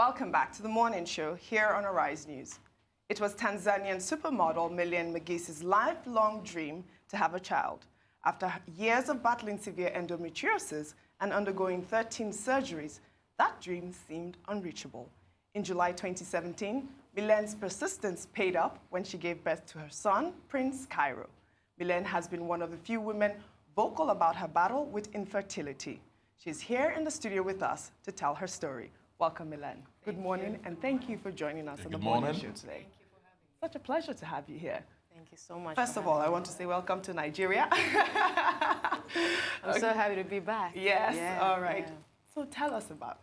Welcome back to the morning show here on Arise News. It was Tanzanian supermodel Millen Magese's lifelong dream to have a child. After years of battling severe endometriosis and undergoing 13 surgeries, that dream seemed unreachable. In July 2017, Millen's persistence paid off when she gave birth to her son, Prince Cairo. Millen has been one of the few women vocal about her battle with infertility. She's here in the studio with us to tell her story. Welcome, Millen. Good morning, and thank you for joining us on the morning show today. Thank you for having me. Such a pleasure to have you here. Thank you so much. First of all, I want to say welcome to Nigeria. I'm so happy to be back. Yes, all right. Yeah. So tell us about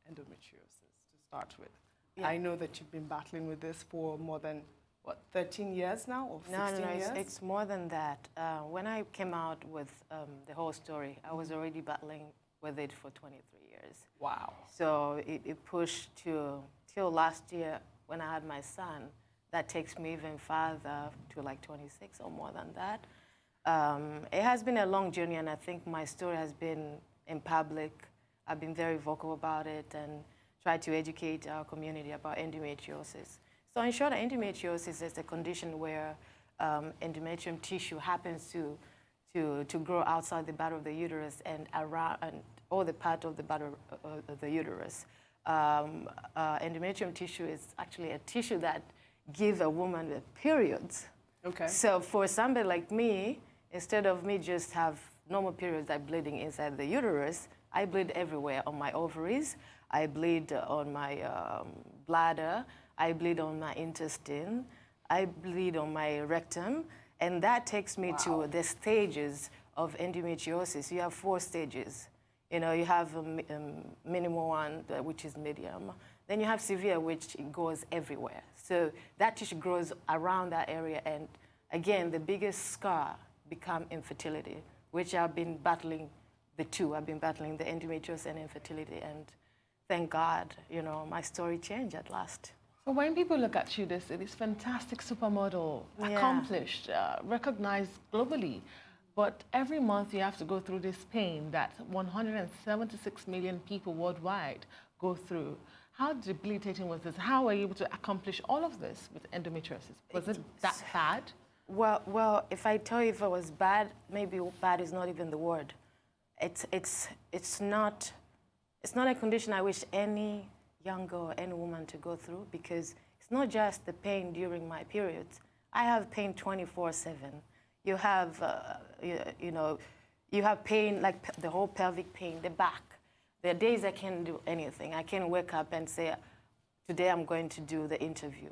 endometriosis to start with. Yeah. I know that you've been battling with this for more than, what, 13 years now, or 16 years? It's more than that. When I came out with the whole story, I was already battling with it for 23 years. Wow. So it pushed till last year when I had my son. That takes me even farther to like 26 or more than that. It has been a long journey, and I think my story has been in public. I've been very vocal about it and tried to educate our community about endometriosis. So in short, endometriosis is a condition where endometrium tissue happens to grow outside the body of the uterus and around and all the part of the body of the uterus. Endometrium tissue is actually a tissue that gives a woman the periods. Okay. So for somebody like me, instead of me just have normal periods like bleeding inside the uterus, I bleed everywhere, on my ovaries, I bleed on my bladder, I bleed on my intestine, I bleed on my rectum, and that takes me to the stages of endometriosis. You have 4 stages. You know, you have a minimal one, which is medium. Then you have severe, which goes everywhere. So that tissue grows around that area, and again, the biggest scar become infertility, which I've been battling the two. I've been battling the endometriosis and infertility, and thank God, you know, my story changed at last. So when people look at you, they say this fantastic supermodel, accomplished, recognized globally. But every month you have to go through this pain that 176 million people worldwide go through. How debilitating was this? How were you able to accomplish all of this with endometriosis? Was it that bad? Well, if I tell you if it was bad, maybe bad is not even the word. It's not a condition I wish any young girl, any woman to go through, because it's not just the pain during my periods. I have pain 24/7. You have, you have pain like the whole pelvic pain, the back. There are days I can't do anything. I can't wake up and say, today I'm going to do the interview.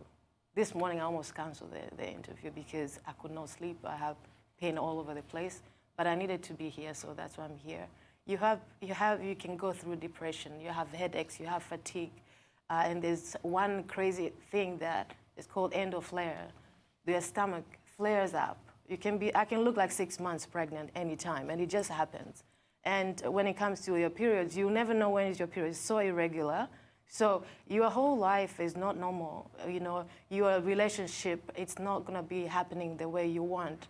This morning I almost canceled the interview because I could not sleep. I have pain all over the place, but I needed to be here, so that's why I'm here. You can go through depression. You have headaches. You have fatigue, and there's one crazy thing that is called endoflare. Your stomach flares up. I can look like 6 months pregnant anytime, and it just happens. And when it comes to your periods, you never know when is your period. It's so irregular. So your whole life is not normal. You know, your relationship, it's not going to be happening the way you want.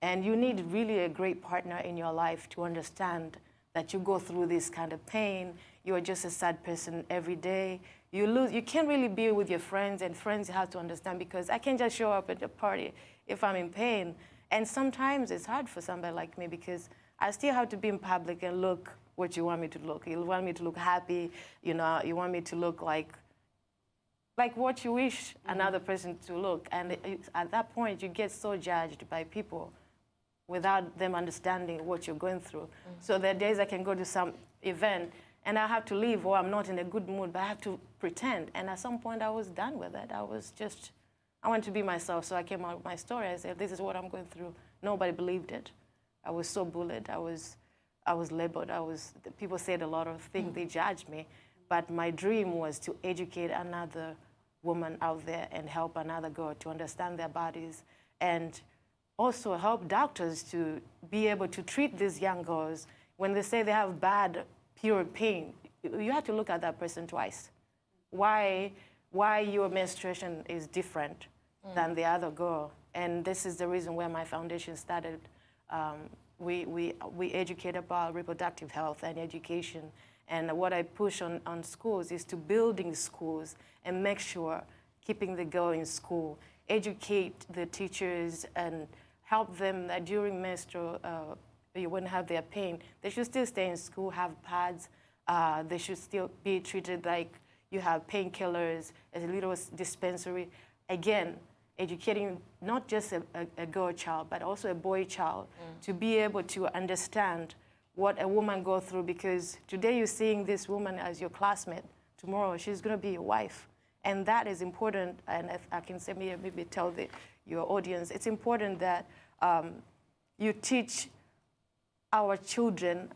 And you need really a great partner in your life to understand that you go through this kind of pain. You are just a sad person every day. You can't really be with your friends, and friends have to understand, because I can't just show up at a party if I'm in pain. And sometimes it's hard for somebody like me, because I still have to be in public and look what you want me to look. You want me to look happy, you know, you want me to look like what you wish another person to look. And at that point, you get so judged by people without them understanding what you're going through. So there are days I can go to some event and I have to leave, or I'm not in a good mood, but I have to pretend. And at some point I was done with it. I wanted to be myself, so I came out with my story. I said, this is what I'm going through. Nobody believed it. I was so bullied. I was labeled. People said a lot of things. They judged me. But my dream was to educate another woman out there and help another girl to understand their bodies, and also help doctors to be able to treat these young girls when they say they have bad period pain. You have to look at that person twice. Why your menstruation is different than the other girl. And this is the reason where my foundation started. We educate about reproductive health and education, And what I push on schools is to building schools and make sure keeping the girl in school, educate the teachers and help them that during menstrual, when they have their pain, they should still stay in school, have pads. They should still be treated like you have painkillers, as a little dispensary. Again, educating not just a girl child, but also a boy child to be able to understand what a woman goes through, because today you're seeing this woman as your classmate, tomorrow she's going to be your wife. And that is important, and if I can say maybe tell your audience, it's important that you teach our children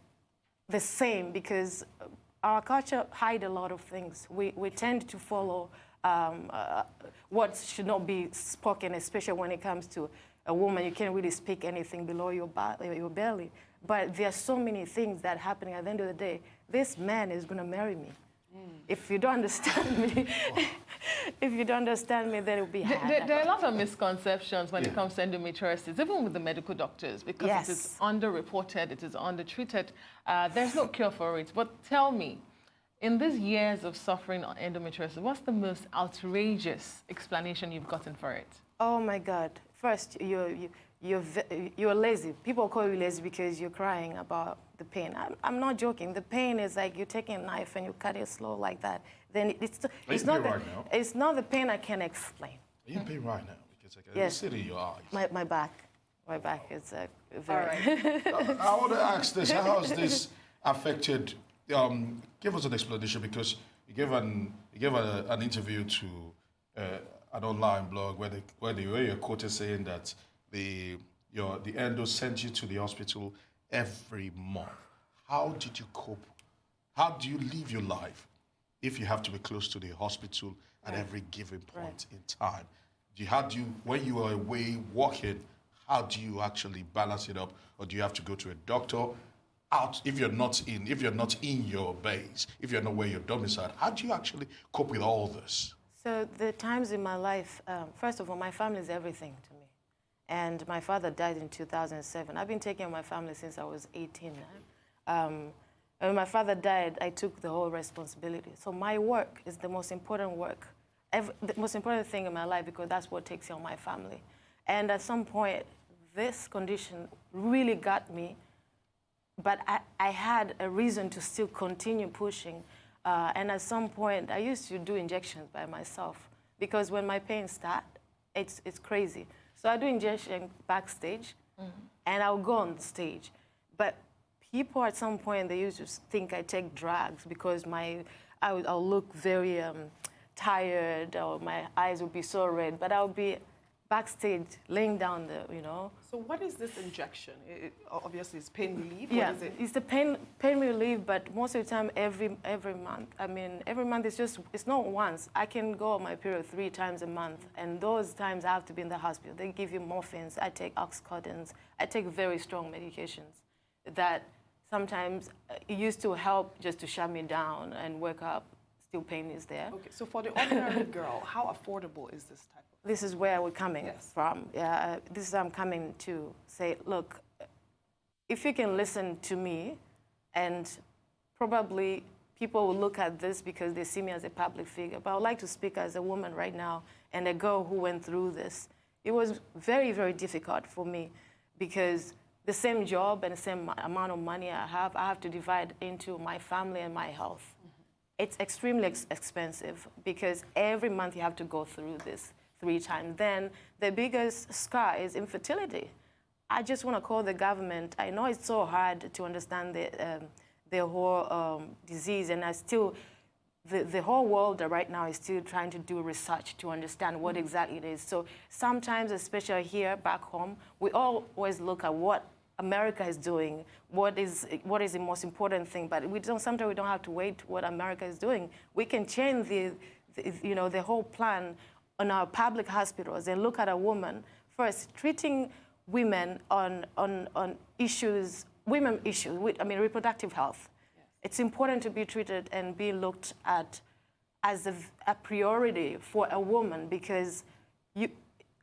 the same, because our culture hides a lot of things. We tend to follow what should not be spoken, especially when it comes to a woman. You can't really speak anything below your belly. But there are so many things that are happening at the end of the day. This man is going to marry me. If you don't understand me, then it will be hard. There are a lot of misconceptions when it comes to endometriosis, even with the medical doctors, because it is underreported, it is undertreated. There's no cure for it. But tell me, in these years of suffering on endometriosis, what's the most outrageous explanation you've gotten for it? Oh my God! First, you're lazy. People call you lazy because you're crying about the pain. I'm not joking. The pain is like you're taking a knife and you cut it slow like that. Then it's not the pain I can explain. Are you in pain right now? Because I can see it in your eyes. My back is All very. right. I want to ask this: how has this affected? Give us an explanation, because you gave an interview to an online blog where you're quoted saying that the endo sent you to the hospital every month. How did you cope? How do you live your life if you have to be close to the hospital at every given point in time? When you are away working, how do you actually balance it up? Or do you have to go to a doctor? If you're not in your base, if you're not where you're domiciled, how do you actually cope with all this? So the times in my life, first of all, my family is everything to me. And my father died in 2007. I've been taking care of my family since I was 18 now. And when my father died, I took the whole responsibility. So my work is the most important work, the most important thing in my life, because that's what takes care of my family. And at some point, this condition really got me, but I had a reason to still continue pushing. And at some point, I used to do injections by myself, because when my pain starts, it's crazy. So I do injection backstage, and I'll go on stage. But people at some point, they used to think I take drugs because I'll look very tired, or my eyes will be so red, but I'll be backstage laying down So what is this injection? Obviously, it's pain relief. Yeah, What is it? it's the pain relief, but most of the time, every month. I mean, every month it's not once. I can go on my period 3 times a month, and those times I have to be in the hospital. They give you morphines. I take oxycodons. I take very strong medications that sometimes it used to help just to shut me down and wake up. Still pain is there. Okay, so for the ordinary girl, how affordable is this type of? This is where we're coming from. This is I'm coming to say, look, if you can listen to me, and probably people will look at this because they see me as a public figure, but I would like to speak as a woman right now and a girl who went through this. It was very, very difficult for me, because the same job and the same amount of money I have to divide into my family and my health. It's extremely expensive, because every month you have to go through this 3 times. Then the biggest scar is infertility. I just want to call the government. I know it's so hard to understand the whole disease, and the whole world right now is still trying to do research to understand what exactly it is. So sometimes, especially here back home, we always look at what America is doing, what is the most important thing, but sometimes we don't have to wait what America is doing. We can change the whole plan on our public hospitals and look at a woman first, treating women on issues, reproductive health. Yes. It's important to be treated and be looked at as a priority for a woman, because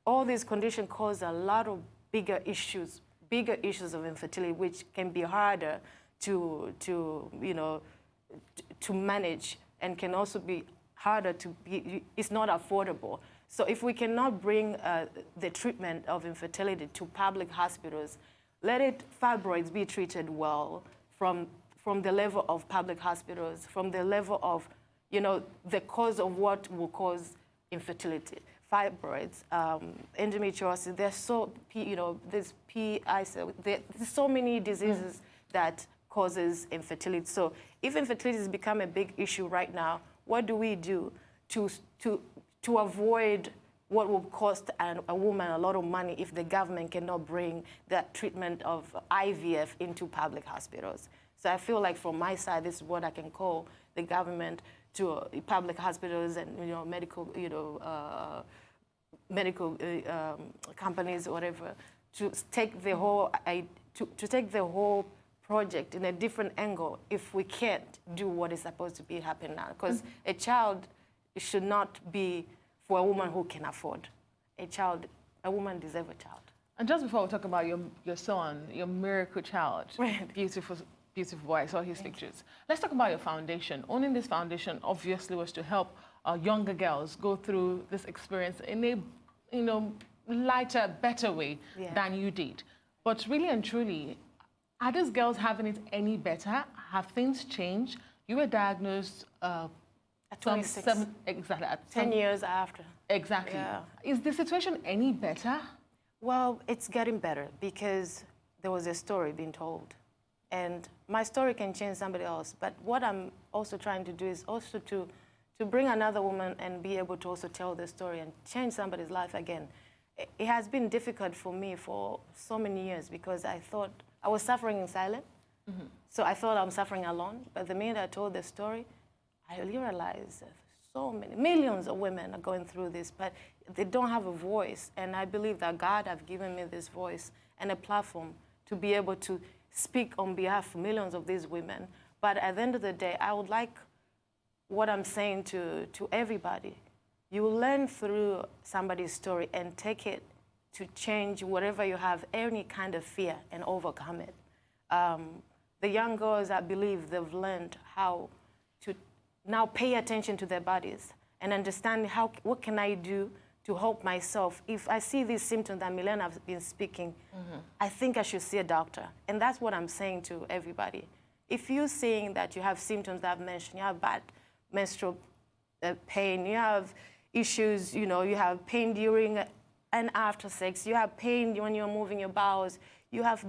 all these conditions cause a lot of bigger issues of infertility, which can be harder to to manage and can also be harder to be, it's not affordable. So if we cannot bring the treatment of infertility to public hospitals, let fibroids be treated well from the level of public hospitals, from the level of, the cause of what will cause infertility. Fibroids, endometriosis, there's there's there's so many diseases that causes infertility. So if infertility has become a big issue right now, what do we do to avoid what will cost a woman a lot of money if the government cannot bring that treatment of IVF into public hospitals? So I feel like from my side, this is what I can call the government to public hospitals and medical companies or whatever to take the whole to take the whole project in a different angle if we can't do what is supposed to be happening now. Because a child should not be for a woman who can afford. A woman deserves a child. And just before we talk about your son, your miracle child, beautiful boy, I saw his pictures. Let's talk about your foundation. Owning this foundation obviously was to help younger girls go through this experience in a lighter, better way than you did. But really and truly, are these girls having it any better? Have things changed? You were diagnosed at 26. Exactly. 10 years after. Exactly. Yeah. Is the situation any better? Well, it's getting better because there was a story being told. And my story can change somebody else. But what I'm also trying to do is also to bring another woman and be able to also tell the story and change somebody's life again. It has been difficult for me for so many years because I thought I was suffering in silence. Mm-hmm. So I thought I'm suffering alone. But the minute I told the story, I realized that so many, millions of women are going through this, but they don't have a voice. And I believe that God has given me this voice and a platform to be able to speak on behalf of millions of these women. But at the end of the day, I would like what I'm saying to everybody. You learn through somebody's story and take it to change whatever you have, any kind of fear, and overcome it. The young girls, I believe, they've learned how to now pay attention to their bodies and understand what can I do to help myself. If I see these symptoms that Millen has been speaking, I think I should see a doctor. And that's what I'm saying to everybody. If you're seeing that you have symptoms that I've mentioned, you have bad menstrual pain, you have issues, you have pain during and after sex, you have pain when you're moving your bowels, you have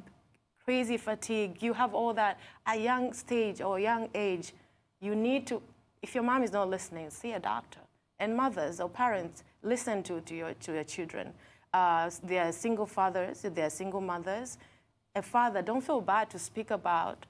crazy fatigue, you have all that at a young stage or a young age, you need to, if your mom is not listening, see a doctor. And mothers or parents, listen to your children. They are single fathers, they are single mothers. A father, don't feel bad to speak about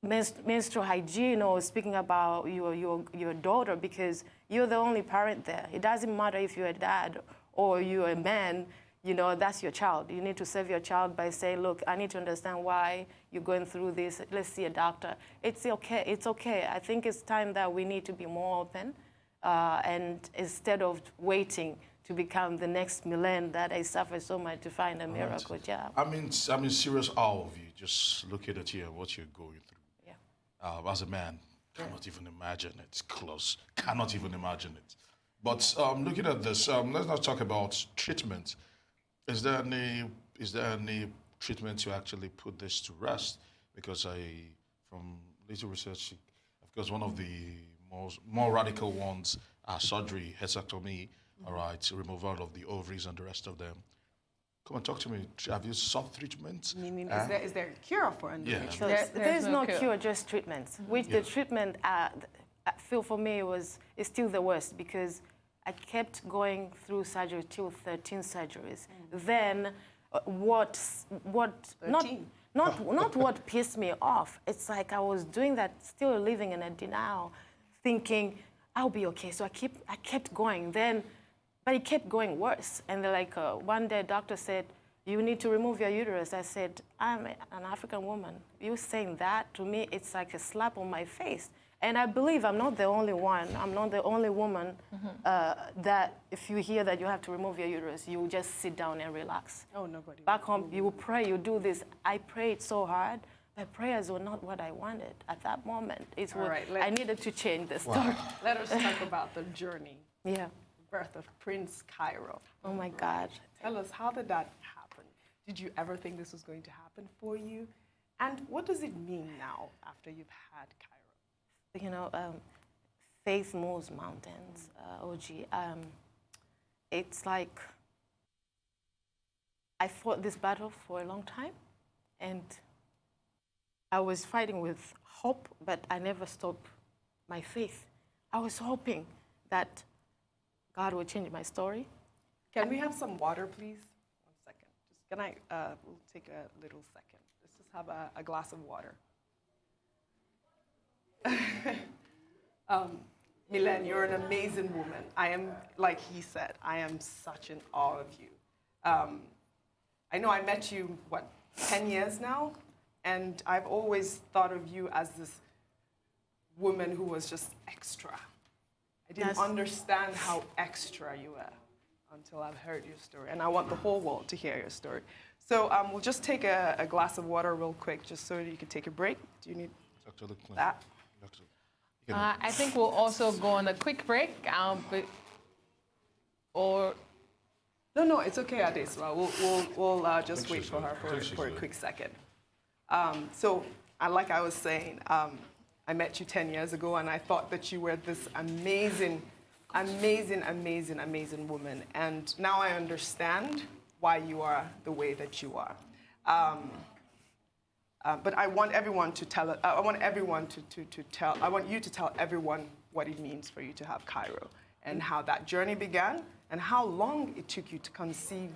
menstrual hygiene or speaking about your daughter because you're the only parent there. It doesn't matter if you're a dad or you're a man, that's your child. You need to serve your child by saying, look, I need to understand why you're going through this. Let's see a doctor. It's okay. It's okay. I think it's time that we need to be more open and instead of waiting to become the next Millen that I suffer so much to find a miracle job. I mean, serious awe of you, just looking at you and what you're going through. Yeah. As a man, cannot even imagine it. Close. Cannot even imagine it. But looking at this, let's not talk about treatment. Is there any treatment to actually put this to rest? Because from little research, of course, one of the more radical ones are surgery, hysterectomy, all right, removal of the ovaries and the rest of them. Come and talk to me. Have you sought treatment? Meaning, is there a cure for endometriosis? Yeah. There's no cure, just treatments. Which the treatment, I feel for me is still the worst because I kept going through surgery till 13 surgeries. Then not what pissed me off. It's like I was doing that, still living in a denial, thinking I'll be okay. So I kept going. But it kept going worse. And they're like, one day, doctor said, you need to remove your uterus. I said, I'm an African woman. You saying that to me, it's like a slap on my face. And I believe I'm not the only one. I'm not the only woman that if you hear that you have to remove your uterus, you just sit down and relax. Oh, nobody. Back home, you pray, you do this. I prayed so hard, my prayers were not what I wanted at that moment. It's All what right, I needed to change the story. Wow. Let us talk about the journey, Yeah. birth of Prince Cairo. Oh my God. Tell us, how did that happen? Did you ever think this was going to happen for you? And what does it mean now after you've had Cairo? You know, faith moves mountains, OG. It's like I fought this battle for a long time, and I was fighting with hope, but I never stopped my faith. I was hoping that God would change my story. Can we have some water, please? 1 second. Just can I? We'll take a little second. Let's just have a glass of water. Millen, you're an amazing woman. I am, like he said, I am such in awe of you. I know I met you, 10 years now? And I've always thought of you as this woman who was just extra. I didn't Yes. understand how extra you were until I've heard your story. And I want the whole world to hear your story. So we'll just take a glass of water real quick, just so you can take a break. Do you need It's actually clean. that? I think we'll also go on a quick break, or No, it's okay, Adeswa. We'll just wait for her for a quick second. So, like I was saying, I met you 10 years ago, and I thought that you were this amazing, amazing, amazing, amazing woman. And now I understand why you are the way that you are. But I want everyone to tell. I want everyone to tell. I want you to tell everyone what it means for you to have Cairo, and how that journey began, and how long it took you to conceive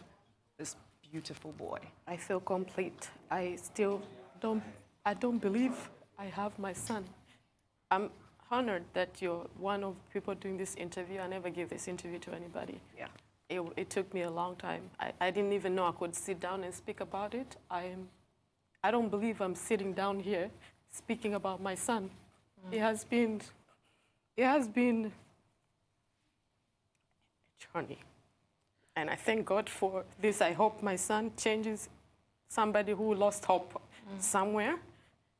this beautiful boy. I feel complete. I still don't believe I have my son. I'm honored that you're one of the people doing this interview. I never give this interview to anybody. Yeah. It took me a long time. I didn't even know I could sit down and speak about it. I don't believe I'm sitting down here speaking about my son. It has been a journey. And I thank God for this. I hope my son changes somebody who lost hope somewhere.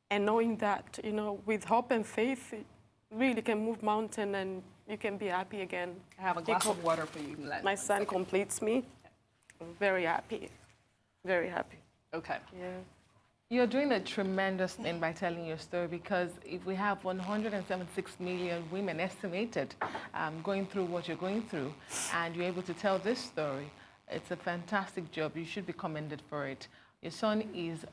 And knowing that, you know, with hope and faith, it really can move mountain and you can be happy again. I have a glass of water for you, Millen. My son completes me. I'm very happy. Very happy. Okay. Yeah. you're doing a tremendous thing by telling your story, because if we have 176 million women estimated going through what you're going through, and you're able to tell this story, it's a fantastic job. You should be commended for it. Your son is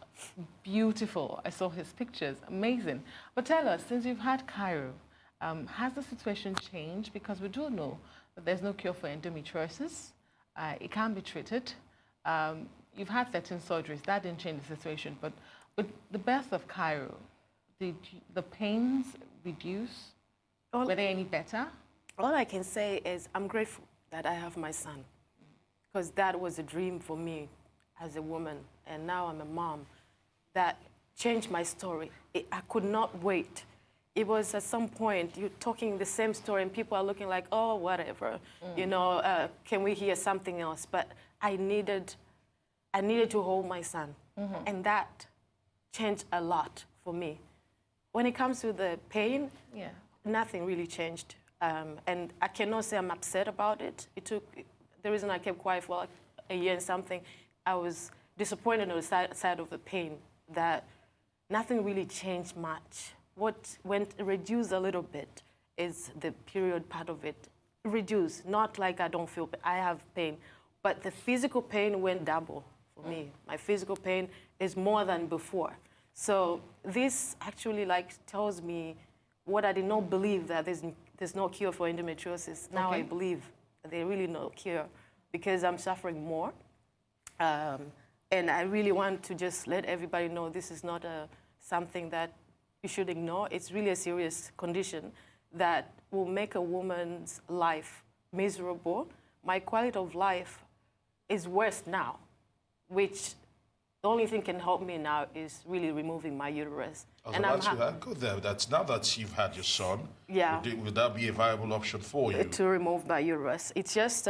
beautiful. I saw his pictures, amazing. But tell us, since you've had Cairo, has the situation changed? Because we do know that there's no cure for endometriosis. It can be treated. You've had 13 surgeries. That didn't change the situation. But with the birth of Cairo, did the pains reduce? Were they any better? All I can say is I'm grateful that I have my son, because that was a dream for me as a woman, and now I'm a mom. That changed my story. I could not wait. It was at some point, you're talking the same story, and people are looking like, oh, whatever, you know, can we hear something else? But I needed to hold my son, and that changed a lot for me. When it comes to the pain, nothing really changed. And I cannot say I'm upset about it. The reason I kept quiet for like a year and something, I was disappointed on the side of the pain that nothing really changed much. What went reduced a little bit is the period part of it. Reduced, not like I don't feel pain. I have pain, but the physical pain went double for me. My physical pain is more than before. So this actually like tells me what I did not believe, that there's no cure for endometriosis. Now I believe there's really no cure, because I'm suffering more. And I really want to just let everybody know this is not something that you should ignore. It's really a serious condition that will make a woman's life miserable. My quality of life is worse now, which the only thing can help me now is really removing my uterus. And go there. That's now that you've had your son. Yeah. Would that be a viable option for you? To remove my uterus. It's just,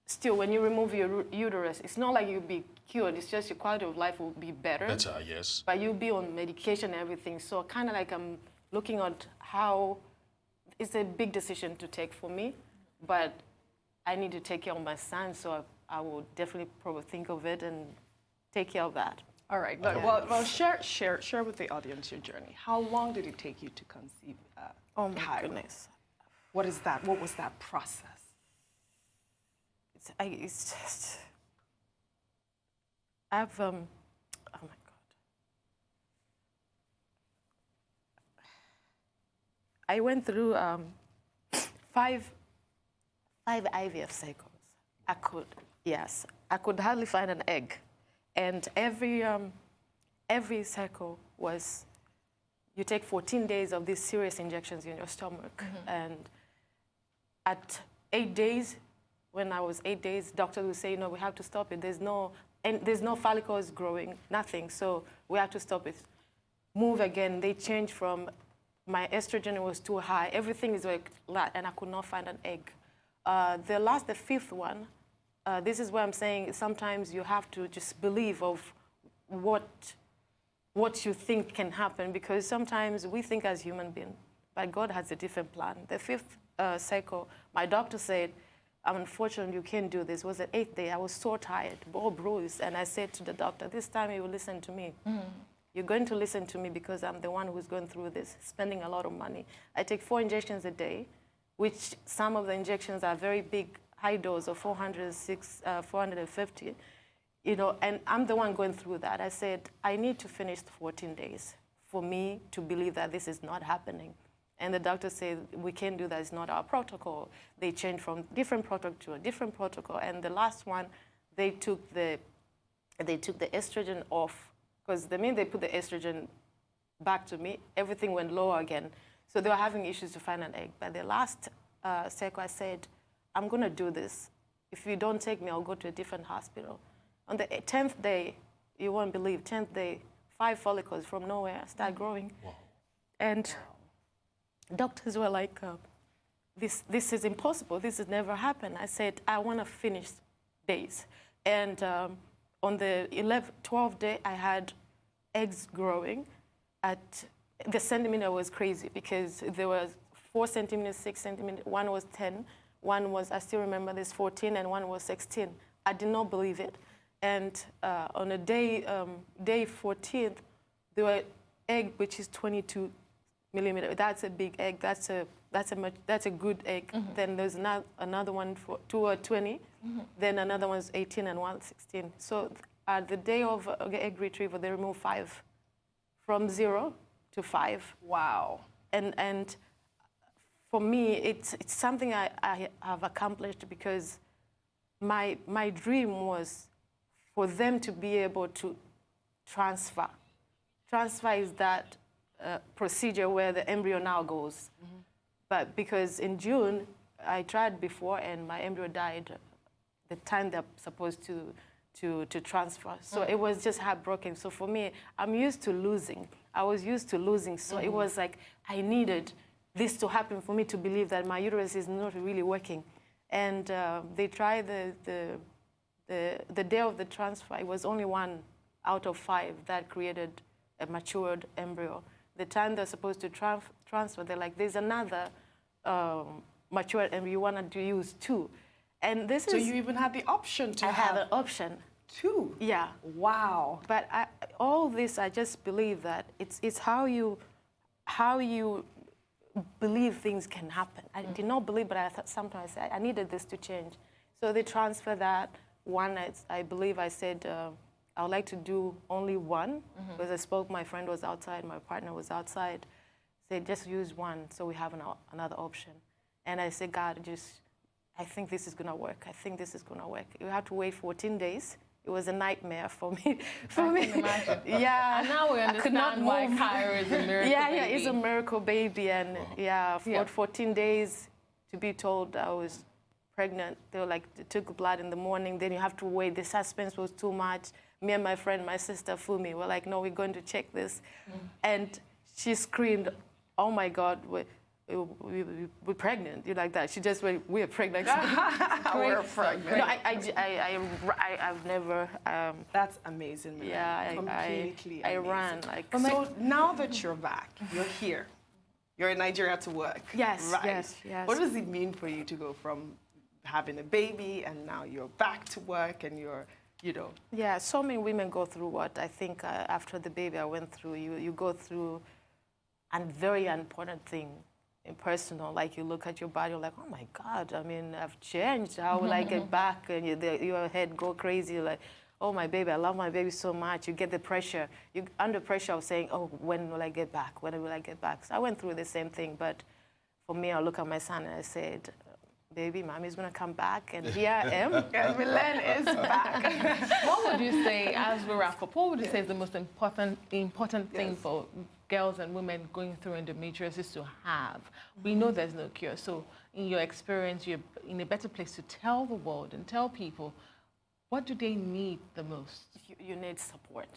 still, when you remove your uterus, it's not like you'll be cured. It's just your quality of life will be better. Better, yes. But you'll be on medication and everything. So kind of like I'm looking at how it's a big decision to take for me, but I need to take care of my son, so I will definitely probably think of it and take care of that. All right. Well, share with the audience your journey. How long did it take you to conceive? Oh my Kyle? goodness. What is that? What was that process? It's just, I've, oh my God. I went through five IVF cycles. I could hardly find an egg. And every cycle was, you take 14 days of these serious injections in your stomach. And at 8 days, when I was 8 days, doctors would say, no, we have to stop it. There's no follicles growing, nothing. So we have to stop it. Move again. They changed from, my estrogen was too high. Everything is like that, and I could not find an egg. The fifth one, this is where I'm saying sometimes you have to just believe of what you think can happen, because sometimes we think as human beings, but God has a different plan. The fifth cycle, my doctor said, unfortunately, you can't do this. It was the 8th day. I was so tired, all bruised. And I said to the doctor, this time you will listen to me. You're going to listen to me because I'm the one who's going through this, spending a lot of money. I take 4 injections a day, which some of the injections are very big, high dose of 450, and I'm the one going through that. I said, I need to finish the 14 days for me to believe that this is not happening. And the doctor said, we can't do that, it's not our protocol. They changed from different protocol to a different protocol. And the last one, they took the estrogen off, because the minute they put the estrogen back to me, everything went lower again. So they were having issues to find an egg. But the last cycle, I said, I'm gonna do this. If you don't take me, I'll go to a different hospital. On the 10th day, you won't believe, 10th day, 5 follicles from nowhere start growing. Wow. And doctors were like, this is impossible. This has never happened. I said, I want to finish days. And on the 12th day, I had eggs growing. The centimeter was crazy because there was 4 centimeters, 6 centimeters. One was 10. One was, I still remember this, 14, and one was 16. I did not believe it. And on a day 14th, there were egg which is 22 millimeter. That's a big egg. That's a good egg. Then there's another one for 2 or 20. Then another one's 18 and one 16. So at the day of egg retrieval, they remove 5, from 0 to 5. Wow. And for me, it's something I have accomplished because my dream was for them to be able to transfer. Transfer is that procedure where the embryo now goes. But because in June, I tried before and my embryo died the time they're supposed to transfer. So it was just heartbroken. So for me, I'm used to losing. I was used to losing. So it was like I needed this to happen for me to believe that my uterus is not really working. And they tried the day of the transfer. It was only 1 out of 5 that created a matured embryo. The time they're supposed to transfer, they're like, there's another matured embryo, you wanted to use 2. And this So you even had the option to I have an option. 2? Yeah. Wow. But all this, I just believe that it's how you believe things can happen. I did not believe, but I thought sometimes I needed this to change. So they transfer that one. I believe I said I would like to do only 1 because I spoke. My friend was outside. My partner was outside. Said just use 1, so we have another option. And I said, God, I think this is gonna work. I think this is gonna work. You have to wait 14 days. It was a nightmare for me. Yeah. And now we understand why Kyra is a miracle baby. Yeah, it's a miracle baby. And for 14 days to be told I was pregnant. They were like, they took blood in the morning, then you have to wait. The suspense was too much. Me and my friend, my sister Fumi, were like, no, we're going to check this. And she screamed, oh my God, we're pregnant. You like that? She just went, we're pregnant. We're pregnant. No, I've never. That's amazing, Millen. Yeah, Completely I amazing. ran like. So now that you're back, you're here. You're in Nigeria to work. Yes, right. yes. What does it mean for you to go from having a baby and now you're back to work and you're, Yeah, so many women go through what I think after the baby I went through. You go through a very important thing in personal. Like you look at your body, you're like, oh my God, I mean, I've changed. How will I get back? And your head go crazy, like, oh my baby, I love my baby so much. You get the pressure. You're under pressure of saying, oh, when will I get back? When will I get back? So I went through the same thing, but for me, I look at my son and I said, baby, mommy's gonna come back, and here I am, and Millen is back. What would you say, as we wrap up, what would you say is the most important thing for girls and women going through endometriosis to have? We know there's no cure, so in your experience, you're in a better place to tell the world and tell people, what do they need the most? You need support.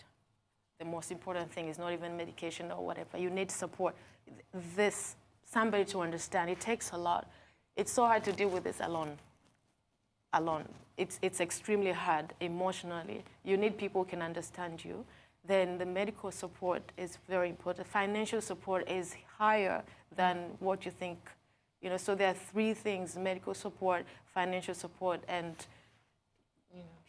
The most important thing is not even medication or whatever. You need support. Somebody to understand. It takes a lot. It's so hard to deal with this alone. It's extremely hard emotionally. You need people who can understand you. Then the medical support is very important. Financial support is higher than what you think. So there are three things: medical support, financial support, and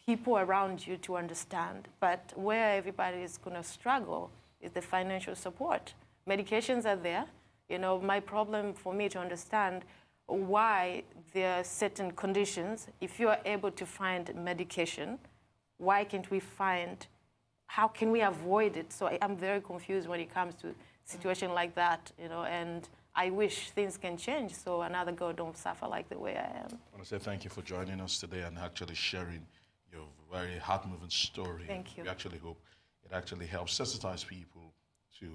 people around you to understand. But where everybody is going to struggle is the financial support. Medications are there. My problem for me to understand why there are certain conditions, if you are able to find medication, why can't we find, how can we avoid it? So I'm very confused when it comes to a situation like that, and I wish things can change so another girl don't suffer like the way I am. I want to say thank you for joining us today and actually sharing your very heart-moving story. Thank you. We actually hope it actually helps sensitize people to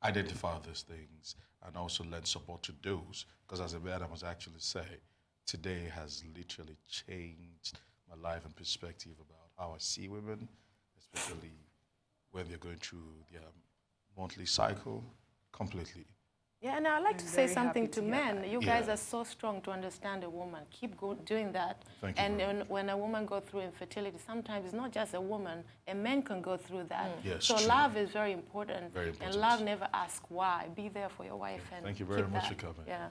identify these things and also lend support to those. Because as a man, I must actually say, today has literally changed my life and perspective about how I see women, especially when they're going through their monthly cycle completely. Yeah, and I'd like to say something to men. that. You guys are so strong to understand a woman. Keep doing that. Thank you. And when a woman goes through infertility, sometimes it's not just a woman. A man can go through that. Yes, so true. love is very important. Very important. And love never asks why. Be there for your wife. And Thank you very keep much that. for coming. Yeah.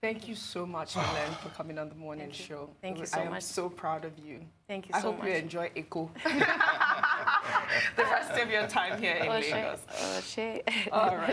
Thank you so much, Millen, for coming on the morning show. Thank you so much. I am so proud of you. Thank you I so hope much. you enjoy Echo the rest of your time here in Lagos. Shea. All right.